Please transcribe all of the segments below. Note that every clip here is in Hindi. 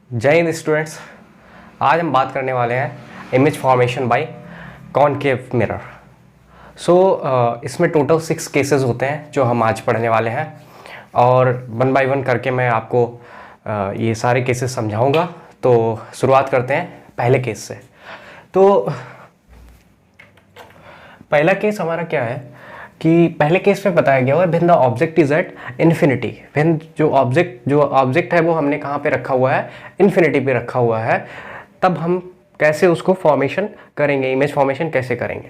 जय हिंद स्टूडेंट्स। आज हम बात करने वाले हैं image formation by concave mirror. इसमें टोटल 6 केसेस होते हैं जो हम आज पढ़ने वाले हैं और वन बाय वन करके मैं आपको ये सारे केसेस समझाऊंगा। तो शुरुआत करते हैं पहले केस से। तो पहला केस हमारा क्या है कि पहले केस में बताया गया हुआ है when the object is at infinity. When जो ऑब्जेक्ट है वो हमने कहाँ पे रखा हुआ है, इन्फिनिटी पे रखा हुआ है, तब हम कैसे उसको फॉर्मेशन करेंगे, इमेज फॉर्मेशन कैसे करेंगे।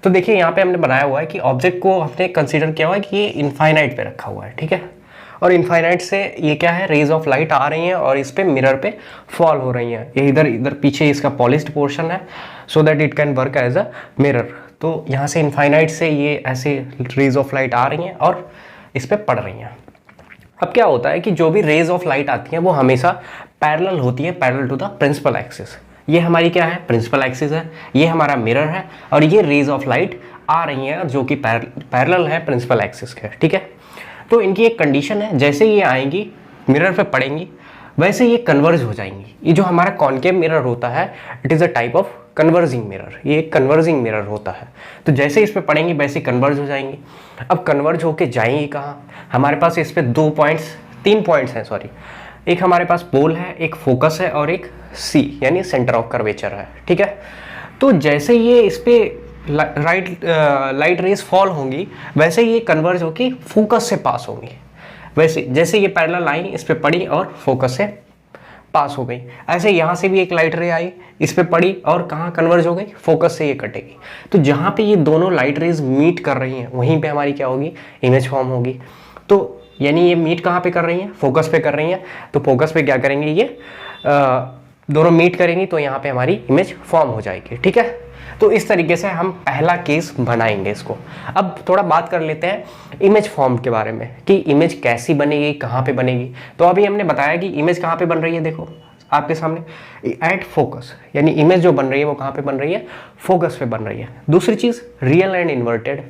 तो देखिए यहाँ पे हमने बनाया हुआ है कि ऑब्जेक्ट को हमने कंसीडर किया हुआ है कि ये इनफाइनाइट पे रखा हुआ है, ठीक है। और इनफाइनाइट से ये क्या है, रेज ऑफ लाइट आ रही हैं और इस पे मिरर पे फॉल हो रही हैं। ये इधर पीछे इसका पॉलिश्ड पोर्शन है so that it can work as a mirror. तो यहाँ से इनफाइनाइट से ये ऐसे रेज ऑफ लाइट आ रही हैं और इस पे पड़ रही हैं। अब क्या होता है कि जो भी रेज ऑफ लाइट आती हैं वो हमेशा पैरेलल होती है, parallel to the principal axis. ये हमारी क्या है, प्रिंसिपल एक्सिस है, ये हमारा मिरर है और ये रेज ऑफ लाइट आ रही हैं जो कि पैरेलल है प्रिंसिपल एक्सिस के, ठीक है। तो इनकी एक कंडीशन है, जैसे ये आएंगी मिरर पे पड़ेंगी वैसे ये कन्वर्ज हो जाएंगी। ये जो हमारा कॉनकेव मिरर होता है it is a type of converging mirror. ये एक कन्वर्जिंग मिरर होता है। तो जैसे इस पे पड़ेंगी वैसे कन्वर्ज हो जाएंगी। अब कन्वर्ज होके जाएंगी कहाँ, हमारे पास इस पे 3 पॉइंट्स हैं, सॉरी। एक हमारे पास पोल है, एक फोकस है और एक सी यानी सेंटर ऑफ कर्वेचर है, ठीक है। तो जैसे ये इस पे लाइट रेज फॉल होंगी वैसे ये कन्वर्ज होके फोकस से पास होंगी। वैसे जैसे ये पैरेलल आई इस पे पड़ी और फोकस से पास हो गई, ऐसे यहाँ से भी एक लाइट रे आई इस पे पड़ी और कहाँ कन्वर्ज हो गई, फोकस से ये कटेगी। तो जहाँ पे ये दोनों लाइट रेज मीट कर रही हैं वहीं पे हमारी क्या होगी, इमेज फॉर्म होगी। तो यानी ये मीट कहाँ पे कर रही हैं, फोकस पे कर रही हैं। तो फोकस पे क्या करेंगे, ये दोनों मीट करेंगी तो यहाँ पे हमारी इमेज फॉर्म हो जाएगी, ठीक है। तो इस तरीके से हम पहला केस बनाएंगे इसको। अब थोड़ा बात कर लेते हैं इमेज फॉर्म के बारे में कि इमेज कैसी बनेगी, कहाँ पे बनेगी। तो अभी हमने बताया कि इमेज कहाँ पे बन रही है, देखो आपके सामने एट फोकस, यानी इमेज जो बन रही है वो कहाँ पे बन रही है, फोकस पे बन रही है। दूसरी चीज़ रियल एंड इन्वर्टेड,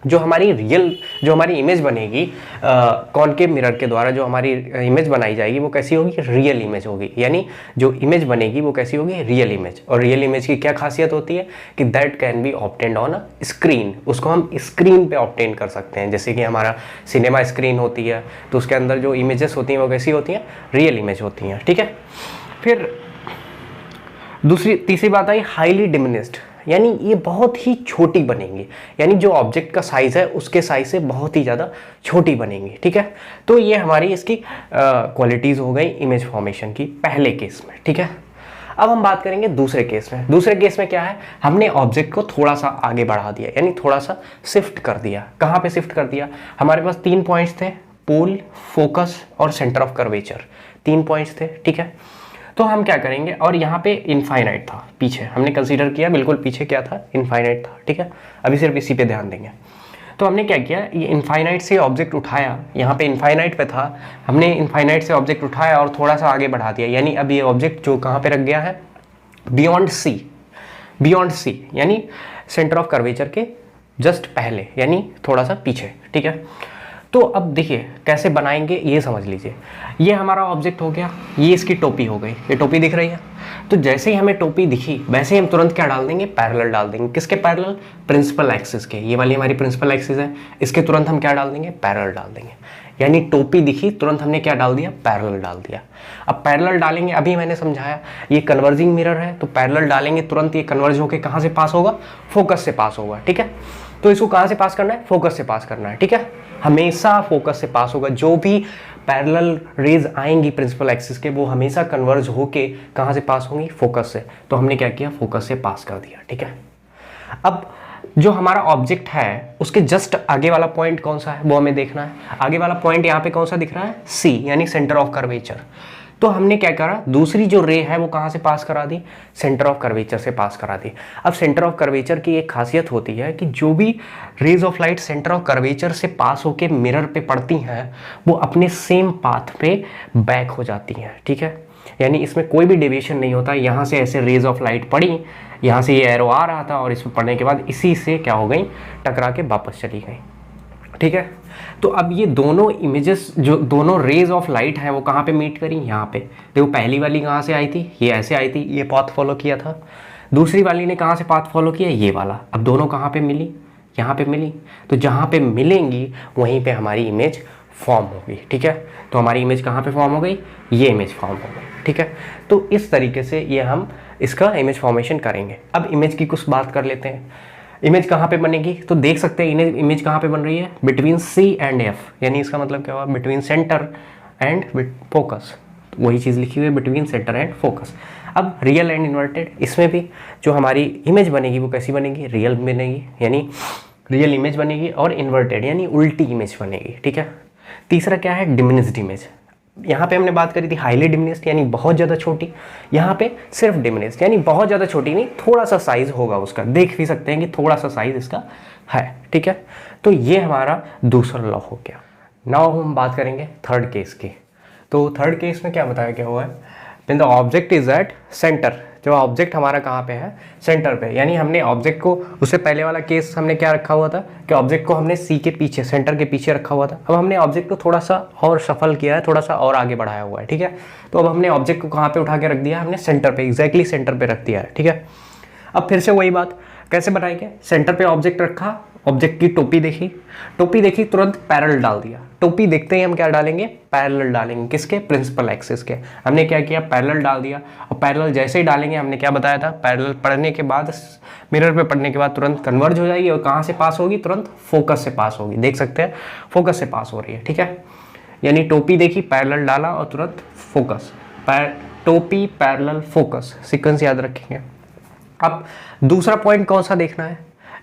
जो हमारी इमेज बनेगी कॉनकेव मिरर के द्वारा, जो हमारी इमेज बनाई जाएगी वो कैसी होगी, रियल इमेज होगी। यानी जो इमेज बनेगी वो कैसी होगी, रियल इमेज। और रियल इमेज की क्या खासियत होती है कि that can be obtained on a screen. उसको हम स्क्रीन पे ऑब्टेन कर सकते हैं। जैसे कि हमारा सिनेमा स्क्रीन होती है तो उसके अंदर जो इमेजेस होती हैं वो कैसी होती हैं, रियल इमेज होती हैं, ठीक है। फिर तीसरी बात आई हाईली डिमिनिश्ड, यानी ये बहुत ही छोटी बनेंगी, यानी जो ऑब्जेक्ट का साइज है उसके साइज से बहुत ही ज़्यादा छोटी बनेंगी, ठीक है। तो ये हमारी इसकी क्वालिटीज़ हो गई इमेज फॉर्मेशन की पहले केस में, ठीक है। अब हम बात करेंगे दूसरे केस में। दूसरे केस में क्या है, हमने ऑब्जेक्ट को थोड़ा सा आगे बढ़ा दिया, यानी थोड़ा सा शिफ्ट कर दिया। कहाँ पे शिफ्ट कर दिया, हमारे पास 3 पॉइंट्स थे, पोल, फोकस और सेंटर ऑफ कर्वेचर, 3 पॉइंट्स थे, ठीक है। तो हम क्या करेंगे, और यहाँ पे इनफाइनाइट था पीछे, हमने कंसीडर किया बिल्कुल पीछे क्या था, इनफाइनाइट था, ठीक है। अभी सिर्फ इसी पे ध्यान देंगे। तो हमने क्या किया, ये इनफाइनाइट से ऑब्जेक्ट उठाया, यहाँ पे इनफाइनाइट पे था, हमने इनफाइनाइट से ऑब्जेक्ट उठाया और थोड़ा सा आगे बढ़ा दिया। यानी अब ये ऑब्जेक्ट जो कहाँ पे रख गया है, बियॉन्ड सी यानी सेंटर ऑफ कर्वेचर के जस्ट पहले, यानी थोड़ा सा पीछे, ठीक है। तो अब देखिए कैसे बनाएंगे ये समझ लीजिए। ये हमारा ऑब्जेक्ट हो गया, ये इसकी टोपी हो गई, ये टोपी दिख रही है। तो जैसे ही हमें टोपी दिखी वैसे ही हम तुरंत क्या डाल देंगे, पैरेलल डाल देंगे। किसके पैरेलल, प्रिंसिपल एक्सिस के। ये वाली हमारी प्रिंसिपल एक्सिस है, इसके तुरंत हम क्या डाल देंगे, पैरेलल डाल देंगे। यानी टोपी दिखी तुरंत हमने क्या डाल दिया, पैरेलल डाल दिया। अब पैरेलल डालेंगे, अभी मैंने समझाया ये कन्वर्जिंग मिरर है तो पैरेलल डालेंगे तुरंत ये कन्वर्ज होकर कहाँ से पास होगा, फोकस से पास होगा, ठीक है। तो इसको कहाँ से पास करना है, फोकस से पास करना है, ठीक है। हमेशा फोकस से पास होगा। जो भी पैरेलल रेज आएंगी प्रिंसिपल एक्सिस के वो हमेशा कन्वर्ज होके कहाँ से पास होंगी, फोकस से। तो हमने क्या किया, फोकस से पास कर दिया, ठीक है। अब जो हमारा ऑब्जेक्ट है उसके जस्ट आगे वाला पॉइंट कौन सा है वो हमें देखना है। आगे वाला पॉइंट यहाँ पे कौन सा दिख रहा है, सी यानी सेंटर ऑफ कर्वेचर। तो हमने क्या करा, दूसरी जो रे है वो कहाँ से पास करा दी, सेंटर ऑफ कर्वेचर से पास करा दी। अब सेंटर ऑफ कर्वेचर की एक खासियत होती है कि जो भी rays of light centre of curvature से पास होके मिरर पे पड़ती हैं वो अपने सेम पाथ पे बैक हो जाती हैं, ठीक है। यानी इसमें कोई भी डेविएशन नहीं होता। यहाँ से ऐसे रेज ऑफ लाइट पड़ी, यहाँ से ये एरो आ रहा था और इसमें पड़ने के बाद इसी से क्या हो गई, टकरा के वापस चली गई। ठीक है। तो अब ये दोनों इमेजेस, जो दोनों रेज ऑफ लाइट हैं वो कहाँ पे मीट करी, यहाँ पे। देखो पहली वाली कहाँ से आई थी, ये ऐसे आई थी, ये पाथ फॉलो किया था। दूसरी वाली ने कहाँ से पाथ फॉलो किया, ये वाला। अब दोनों कहाँ पे मिली, यहाँ पे मिली। तो जहाँ पे मिलेंगी वहीं पे हमारी इमेज फॉर्म होगी, ठीक है। तो हमारी इमेज कहाँ पे फॉर्म हो गई, ये इमेज फॉर्म हो गई, ठीक है। तो इस तरीके से ये हम इसका इमेज फॉर्मेशन करेंगे। अब इमेज की कुछ बात कर लेते हैं। इमेज कहाँ पे बनेगी, तो देख सकते हैं इमेज कहाँ पे बन रही है, बिटवीन सी एंड एफ, यानी इसका मतलब क्या हुआ, बिटवीन सेंटर एंड फोकस। वही चीज़ लिखी हुई है, बिटवीन सेंटर एंड फोकस। अब रियल एंड इन्वर्टेड, इसमें भी जो हमारी इमेज बनेगी वो कैसी बनेगी, रियल बनेगी, यानी रियल इमेज बनेगी, और इन्वर्टेड यानी उल्टी इमेज बनेगी, ठीक है। तीसरा क्या है, डिमिनिश्ड इमेज। यहाँ पे हमने बात करी थी हाईली डिमिनिश्ड यानी बहुत ज़्यादा छोटी, यहाँ पे सिर्फ डिमिनिश्ड यानी बहुत ज़्यादा छोटी नहीं, थोड़ा सा साइज होगा उसका, देख भी सकते हैं कि थोड़ा सा साइज इसका है, ठीक है। तो ये हमारा दूसरा लॉ हो गया। नाउ हम बात करेंगे थर्ड केस की। तो थर्ड केस में क्या बताया गया हुआ है, when the object is at centre, जो ऑब्जेक्ट हमारा कहाँ पे है, सेंटर पे। यानी हमने ऑब्जेक्ट को, उससे पहले वाला केस हमने क्या रखा हुआ था कि ऑब्जेक्ट को हमने सी के पीछे, सेंटर के पीछे रखा हुआ था। अब हमने ऑब्जेक्ट को थोड़ा सा और सफल किया है, थोड़ा सा और आगे बढ़ाया हुआ है, ठीक है। तो अब हमने ऑब्जेक्ट को कहाँ पे उठा के रख दिया, हमने सेंटर पे, एग्जैक्टली सेंटर पे रख दिया है, ठीक है। अब फिर से वही बात कैसे बनाएंगे, सेंटर पे ऑब्जेक्ट रखा, ऑब्जेक्ट की टोपी देखी, तुरंत पैरेलल डाल दिया। टोपी देखते ही हम क्या डालेंगे, पैरेलल डालेंगे, किसके, प्रिंसिपल एक्सिस के। हमने क्या किया, पैरेलल डाल दिया। और पैरेलल जैसे ही डालेंगे, हमने क्या बताया था, पैरेलल पढ़ने के बाद, मिरर पे पढ़ने के बाद तुरंत कन्वर्ज हो जाएगी, और कहाँ से पास होगी, तुरंत फोकस से पास होगी। देख सकते हैं फोकस से पास हो रही है, ठीक है। यानी टोपी देखी, पैरेलल डाला और तुरंत फोकस, टोपी पैरेलल फोकस, सीक्वेंस याद रखेंगे। अब दूसरा पॉइंट कौन सा देखना है,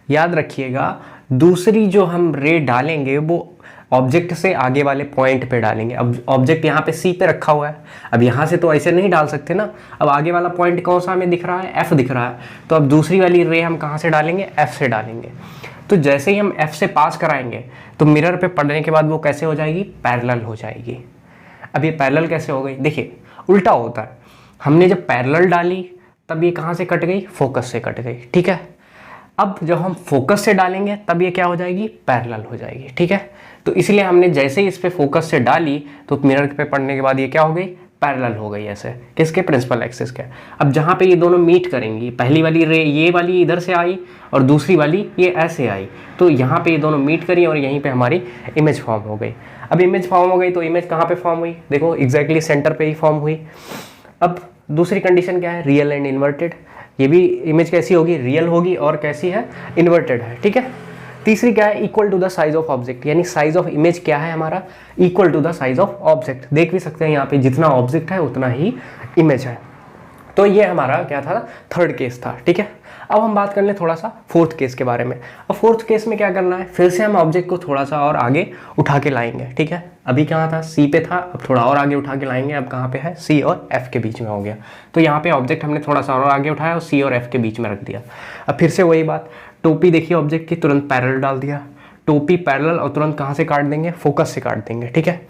याद रखिएगा, दूसरी जो हम रे डालेंगे वो ऑब्जेक्ट से आगे वाले पॉइंट पे डालेंगे। अब ऑब्जेक्ट यहाँ पे सी पे रखा हुआ है, अब यहाँ से तो ऐसे नहीं डाल सकते ना। अब आगे वाला पॉइंट कौन सा हमें दिख रहा है, एफ दिख रहा है। तो अब दूसरी वाली रे हम कहाँ से डालेंगे, एफ से डालेंगे। तो जैसे ही हम एफ से पास कराएंगे तो मिरर पे पढ़ने के बाद वो कैसे हो जाएगी, पैरेलल हो जाएगी। अब ये पैरेलल कैसे हो गई, देखिए उल्टा होता है। हमने जब पैरेलल डाली तब ये कहाँ से कट गई, फोकस से कट गई, ठीक है। अब जब हम फोकस से डालेंगे तब ये क्या हो जाएगी, पैरेलल हो जाएगी, ठीक है। तो इसलिए हमने जैसे ही इस पे फोकस से डाली तो मिरर पे पढ़ने के बाद ये क्या हो गई, पैरेलल हो गई, ऐसे किसके, प्रिंसिपल एक्सिस के। अब जहाँ पे ये दोनों मीट करेंगी, पहली वाली रे ये वाली इधर से आई और दूसरी वाली ये ऐसे आई, तो यहाँ पे ये दोनों मीट करी और यहीं पे हमारी इमेज फॉर्म हो गई। अब इमेज फॉर्म हो गई तो इमेज कहाँ पे फॉर्म हुई, देखो एग्जैक्टली सेंटर पे ही फॉर्म हुई। अब दूसरी कंडीशन क्या है, रियल एंड इन्वर्टेड। ये भी इमेज कैसी होगी, रियल होगी, और कैसी है, इन्वर्टेड है, ठीक है। तीसरी क्या है, equal to the size of object, यानी साइज ऑफ इमेज क्या है हमारा, equal to the size of object. देख भी सकते हैं यहाँ पे जितना ऑब्जेक्ट है उतना ही इमेज है। तो ये हमारा क्या था, थर्ड केस था, ठीक है। अब हम बात कर लें थोड़ा सा फोर्थ केस के बारे में। अब फोर्थ केस में क्या करना है, फिर से हम ऑब्जेक्ट को थोड़ा सा और आगे उठा के लाएंगे, ठीक है। अभी कहाँ था, सी पे था, अब थोड़ा और आगे उठा के लाएंगे। अब कहाँ पे है, सी और एफ के बीच में हो गया। तो यहाँ पे ऑब्जेक्ट हमने थोड़ा सा और आगे उठाया और सी और एफ के बीच में रख दिया। अब फिर से वही बात, टोपी देखिए ऑब्जेक्ट की, तुरंत पैरेलल डाल दिया। टोपी पैरेलल और तुरंत कहाँ से काट देंगे, फोकस से काट देंगे, ठीक है।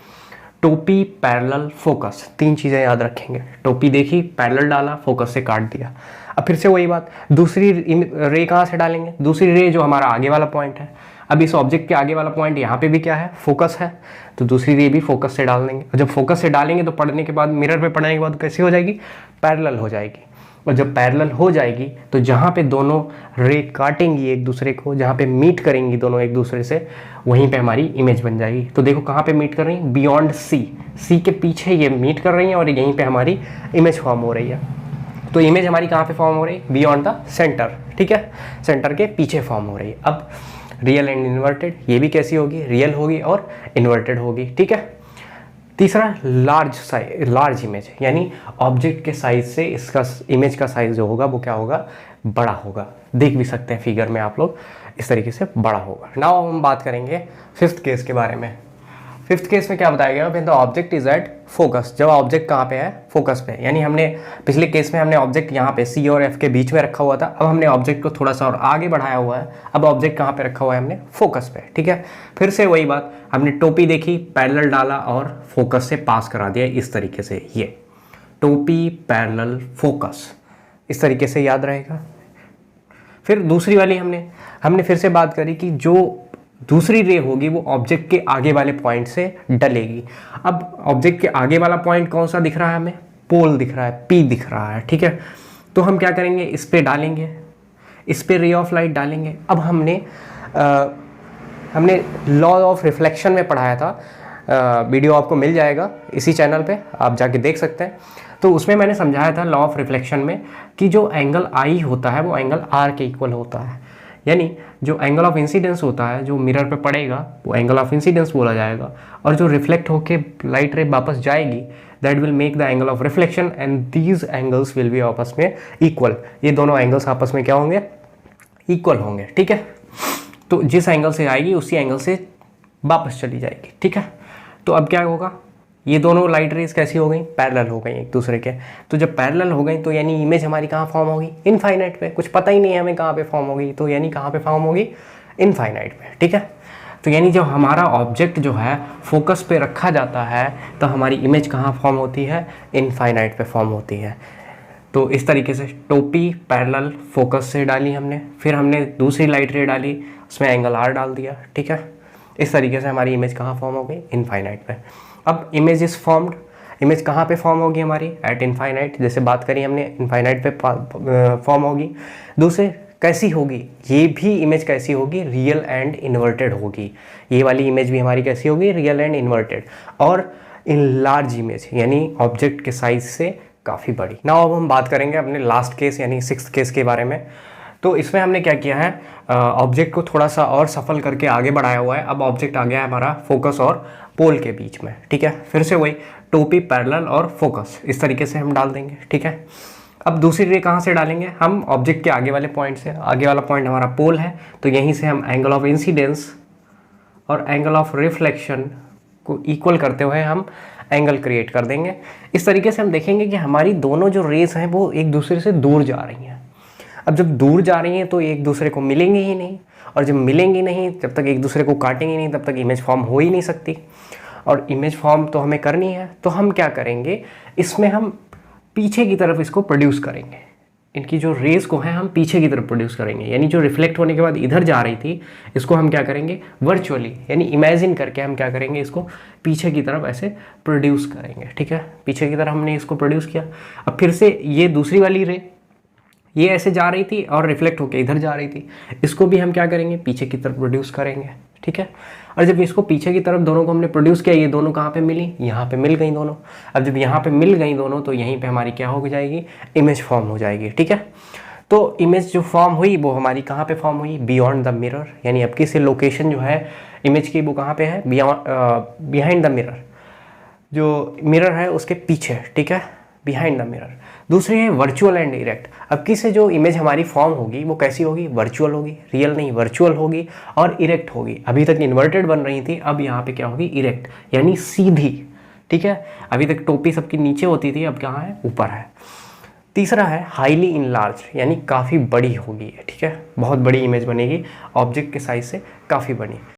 टोपी पैरेलल फोकस, तीन चीज़ें याद रखेंगे। टोपी देखी, पैरेलल डाला, फोकस से काट दिया। अब फिर से वही बात, दूसरी रे कहाँ से डालेंगे, दूसरी रे जो हमारा आगे वाला पॉइंट है। अब इस ऑब्जेक्ट के आगे वाला पॉइंट यहाँ पे भी क्या है, फोकस है, तो दूसरी रे भी फोकस से डाल देंगे। और जब फोकस से डालेंगे तो पढ़ने के बाद, मिरर पे पढ़ने के बाद कैसी हो जाएगी, पैरेलल हो जाएगी। और जब पैरेलल हो जाएगी तो जहाँ पे दोनों रे काटेंगी एक दूसरे को, जहाँ पे मीट करेंगी दोनों एक दूसरे से, वहीं पे हमारी इमेज बन जाएगी। तो देखो कहाँ पे मीट कर रही हैं, बियॉन्ड सी, सी के पीछे ये मीट कर रही हैं और यहीं पे हमारी इमेज फॉर्म हो रही है। तो इमेज हमारी कहाँ पे फॉर्म हो रही है, बियॉन्ड द सेंटर, ठीक है, सेंटर के पीछे फॉर्म हो रही है। अब रियल एंड इन्वर्टेड, ये भी कैसी होगी, रियल होगी और इन्वर्टेड होगी, ठीक है। तीसरा लार्ज इमेज, यानी ऑब्जेक्ट के साइज से इसका इमेज का साइज जो होगा वो क्या होगा, बड़ा होगा। देख भी सकते हैं फिगर में आप लोग, इस तरीके से बड़ा होगा। नाउ हम बात करेंगे फिफ्थ केस के बारे में। फिफ्थ केस में क्या बताया गया, when the object is at focus, जब ऑब्जेक्ट कहाँ पे है, फोकस पे। यानी हमने पिछले केस में हमने ऑब्जेक्ट यहाँ पे सी और एफ के बीच में रखा हुआ था, अब हमने ऑब्जेक्ट को थोड़ा सा और आगे बढ़ाया हुआ है। अब ऑब्जेक्ट कहाँ पे रखा हुआ है, हमने फोकस पे, ठीक है। फिर से वही बात, हमने टोपी देखी, पैरेलल डाला और फोकस से पास करा दिया, इस तरीके से। ये टोपी पैरेलल फोकस, इस तरीके से याद रहेगा। फिर दूसरी वाली हमने फिर से बात करी कि जो दूसरी रे होगी वो ऑब्जेक्ट के आगे वाले पॉइंट से डलेगी। अब ऑब्जेक्ट के आगे वाला पॉइंट कौन सा दिख रहा है हमें, पोल दिख रहा है, P दिख रहा है, ठीक है। तो हम क्या करेंगे, इस पे डालेंगे, इस पे रे ऑफ लाइट डालेंगे। अब हमने लॉ ऑफ रिफ्लेक्शन में पढ़ाया था, वीडियो आपको मिल जाएगा इसी चैनल पे, आप जाके देख सकते हैं। तो उसमें मैंने समझाया था लॉ ऑफ रिफ्लेक्शन में कि जो एंगल आई होता है वो एंगल आर के इक्वल होता है, यानी जो एंगल ऑफ इंसिडेंस होता है जो मिरर पे पड़ेगा वो एंगल ऑफ इंसिडेंस बोला जाएगा, और जो रिफ्लेक्ट होके लाइट रे वापस जाएगी that will make the angle of reflection, and these angles will be आपस में इक्वल। ये दोनों एंगल्स आपस में क्या होंगे, इक्वल होंगे, ठीक है। तो जिस एंगल से आएगी उसी एंगल से वापस चली जाएगी, ठीक है। तो अब क्या होगा, ये दोनों लाइट रेज कैसी हो गई, पैरेलल हो गई एक दूसरे के। तो जब पैरेलल हो गई तो यानी इमेज हमारी कहाँ फॉर्म होगी, इनफाइनाइट पे। कुछ पता ही नहीं है हमें कहाँ पे फॉर्म होगी, तो यानी कहाँ पे फॉर्म होगी, इनफाइनाइट पे, ठीक है। तो यानी जब हमारा ऑब्जेक्ट जो है फोकस पे रखा जाता है तो हमारी इमेज कहाँ फॉर्म होती है, इनफाइनाइट पे फॉर्म होती है। तो इस तरीके से टोपी पैरेलल फोकस से डाली हमने, फिर हमने दूसरी लाइट रे डाली, उसमें एंगल आर डाल दिया, ठीक है। इस तरीके से हमारी इमेज कहाँ फॉर्म हो गई, इनफाइनाइट पे। अब इमेज इज फॉर्म्ड, इमेज कहाँ पे फॉर्म होगी हमारी, एट इनफाइनाइट, जैसे बात करी हमने इनफाइनाइट पे फॉर्म होगी। दूसरे कैसी होगी, ये भी इमेज कैसी होगी, रियल एंड इन्वर्टेड होगी। ये वाली इमेज भी हमारी कैसी होगी, रियल एंड इन्वर्टेड, और इन लार्ज इमेज यानी ऑब्जेक्ट के साइज से काफ़ी बड़ी। नाउ अब हम बात करेंगे अपने लास्ट केस यानी 6th केस के बारे में। तो इसमें हमने क्या किया है, ऑब्जेक्ट को थोड़ा सा और सफल करके आगे बढ़ाया हुआ है। अब ऑब्जेक्ट आ गया है हमारा फोकस और पोल के बीच में, ठीक है। फिर से वही टोपी पैरेलल और फोकस इस तरीके से हम डाल देंगे, ठीक है। अब दूसरी रे कहाँ से डालेंगे, हम ऑब्जेक्ट के आगे वाले पॉइंट से। आगे वाला पॉइंट हमारा पोल है, तो यहीं से हम एंगल ऑफ इंसिडेंस और एंगल ऑफ रिफ्लेक्शन को इक्वल करते हुए हम एंगल क्रिएट कर देंगे। इस तरीके से हम देखेंगे कि हमारी दोनों जो रेस हैं वो एक दूसरे से दूर जा रही हैं। अब जब दूर जा रही हैं तो एक दूसरे को मिलेंगे ही नहीं, और जब मिलेंगी नहीं जब तक एक दूसरे को काटेंगे नहीं तब तक इमेज फॉर्म हो ही नहीं सकती। और इमेज फॉर्म तो हमें करनी है, तो हम क्या करेंगे, इसमें हम पीछे की तरफ इसको प्रोड्यूस करेंगे। इनकी जो रेस को है हम पीछे की तरफ प्रोड्यूस करेंगे, यानी जो रिफ्लेक्ट होने के बाद इधर जा रही थी इसको हम क्या करेंगे, वर्चुअली यानी इमेजिन करके हम क्या करेंगे, इसको पीछे की तरफ ऐसे प्रोड्यूस करेंगे, ठीक है। पीछे की तरफ हमने इसको प्रोड्यूस किया। अब फिर से ये दूसरी वाली रे ये ऐसे जा रही थी और रिफ्लेक्ट होकर इधर जा रही थी, इसको भी हम क्या करेंगे, पीछे की तरफ प्रोड्यूस करेंगे, ठीक है। और जब इसको पीछे की तरफ दोनों को हमने प्रोड्यूस किया, ये दोनों कहाँ पे मिली, यहाँ पे मिल गई दोनों। अब जब यहाँ पे मिल गई दोनों तो यहीं पे हमारी क्या हो जाएगी, इमेज फॉर्म हो जाएगी, ठीक है। तो इमेज जो फॉर्म हुई वो हमारी कहाँ पे फॉर्म हुई, बियॉन्ड द मिरर, यानी अब की से लोकेशन जो है इमेज की वो कहाँ पे है, बिहाइंड द मिरर, जो मिरर है उसके पीछे, ठीक है, बिहाइंड द मिरर। दूसरी है वर्चुअल एंड इरेक्ट। अब की से जो इमेज हमारी फॉर्म होगी वो कैसी होगी, वर्चुअल होगी, रियल नहीं, वर्चुअल होगी और इरेक्ट होगी। अभी तक इन्वर्टेड बन रही थी, अब यहाँ पे क्या होगी, इरेक्ट यानी सीधी, ठीक है। अभी तक टोपी सबकी नीचे होती थी, अब कहाँ है, ऊपर है। तीसरा है हाईली इनलार्ज, यानी काफ़ी बड़ी होगी, ठीक है, बहुत बड़ी इमेज बनेगी, ऑब्जेक्ट के साइज से काफ़ी बड़ी।